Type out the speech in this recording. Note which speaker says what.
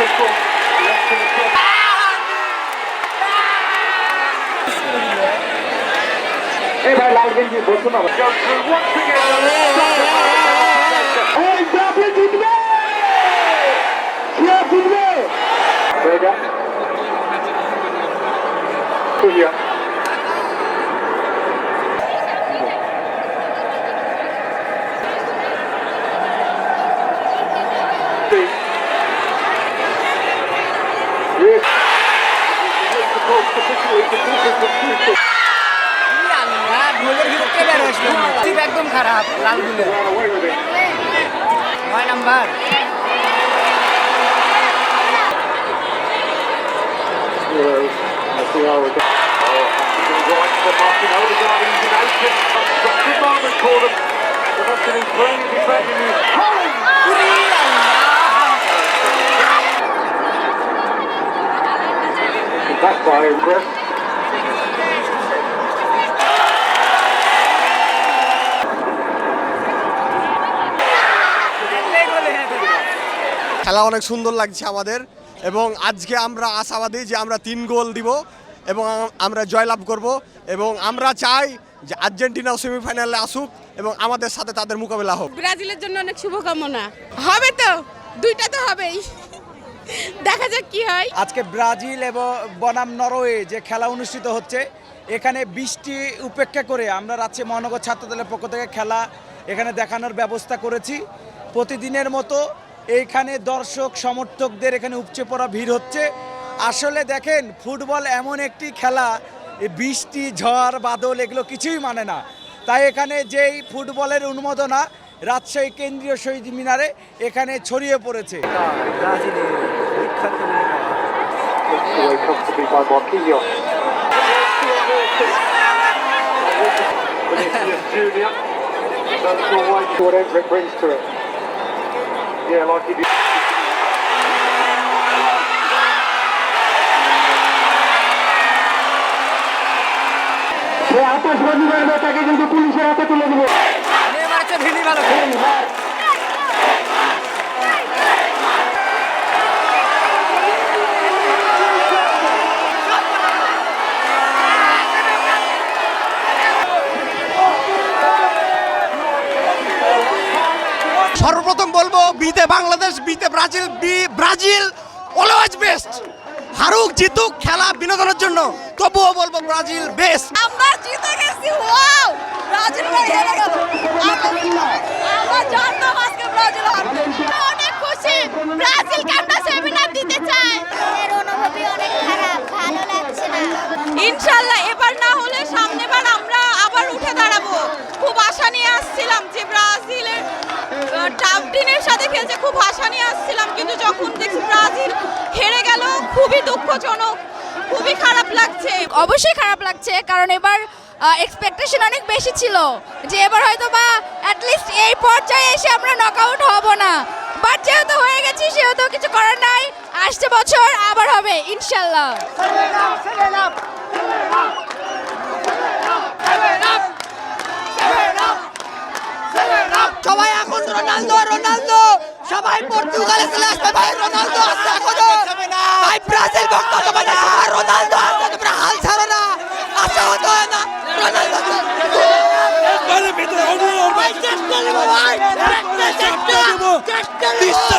Speaker 1: Hey, ভাই লাল গেঞ্জি বসো না। এই ব্রাজিল জিতবে, কে জিতবে? রেডা তুলিয়া
Speaker 2: একদম খারাপ লাল গুলো 9 নাম্বার
Speaker 1: That's why Chris.
Speaker 3: খেলা অনেক সুন্দর লাগছে আমাদের এবং আজকে আমরা আশাবাদী যে আমরা 3 গোল দিব এবং আমরা জয়লাভ করব এবং আমরা চাই যে আর্জেন্টিনাও সেমিফাইনালে আসুক এবং আমাদের সাথে তাদের মোকাবেলা হোক।
Speaker 4: ব্রাজিলের জন্য অনেক শুভকামনা। হবে তো, দুইটা তো হবেই, দেখা যাক কি হয়।
Speaker 2: আজকে ব্রাজিল এবং বনাম নরওয়ে যে খেলা অনুষ্ঠিত হচ্ছে, এখানে বৃষ্টি উপেক্ষা করে আমরা রাজশাহী মহানগর ছাত্রদলের পক্ষ থেকে খেলা এখানে দেখানোর ব্যবস্থা করেছি। প্রতিদিনের মতো এইখানে দর্শক সমর্থকদের এখানে উপচে পড়া ভিড় হচ্ছে। আসলে দেখেন, ফুটবল এমন একটি খেলা, বৃষ্টি ঝড় বাদল এগুলো কিছুই মানে না। তাই এখানে যেই ফুটবলের উন্মাদনা রাজশাহী কেন্দ্রীয় শহীদ মিনারে এখানে ছড়িয়ে পড়েছে।
Speaker 1: আতশবাজি তাকে কিন্তু পুলিশের হাতে তুলে দেবো।
Speaker 3: সর্বপ্রথম বলবো বিতে বাংলাদেশ, বিতে ব্রাজিল, ব্রাজিল অলওয়েজ বেস্ট। হারুক জিতুক খেলা বিনোদনের জন্য, তবুও বলবো ব্রাজিল বেস্ট।
Speaker 4: আমরা জিতে গেছি, ওয়াও! ব্রাজিল হেরে গেল। আমরা জানতাম আজকে ব্রাজিল হারবে। অনেক খুশি, ব্রাজিলকে আমরা সেমিনার দিতে চাই।
Speaker 5: এর অনুভূতি অনেক খারাপ, ভালো লাগছে না।
Speaker 4: ইনশাআল্লাহ এবার না হলে সামনেবার আমরা আবার উঠে দাঁড়াবো। খুব আশা নিয়ে আসছিলাম যে ব্রাজিলের টাফটিনের সাথে খেলছে, খুব আশা নিয়ে আসছিলাম, কিন্তু যখন দেখছি ব্রাজিল হেরে গেল, খুবই দুঃখজনক, খুবই খারাপ লাগছে।
Speaker 5: অবশ্যই খারাপ লাগছে, কারণ এবার এক্সপেকটেশন অনেক বেশি ছিল যে এবার হয়তো বা অ্যাটলিস্ট এই পর্যায়ে এসে আমরা নকআউট হব না, বাট যেহেতু হয়ে গেছি সেহেতু কিছু করার নাই। আসছে বছর আবার হবে ইনশাল্লাহ।
Speaker 3: সবাই এখন রোনালদো রোনালদো, সবাই পর্তুগালে চলে আসবে ভাই। রোনালদো আসছে এখনো ভাই, ব্রাজিল ভক্ত সবাই না, রোনালদো আসছে, তোমরা হাল ছাড়ো না, আশা হতো না রোনালদো। ভাই চেষ্টা নেবো ভাই, চেষ্টা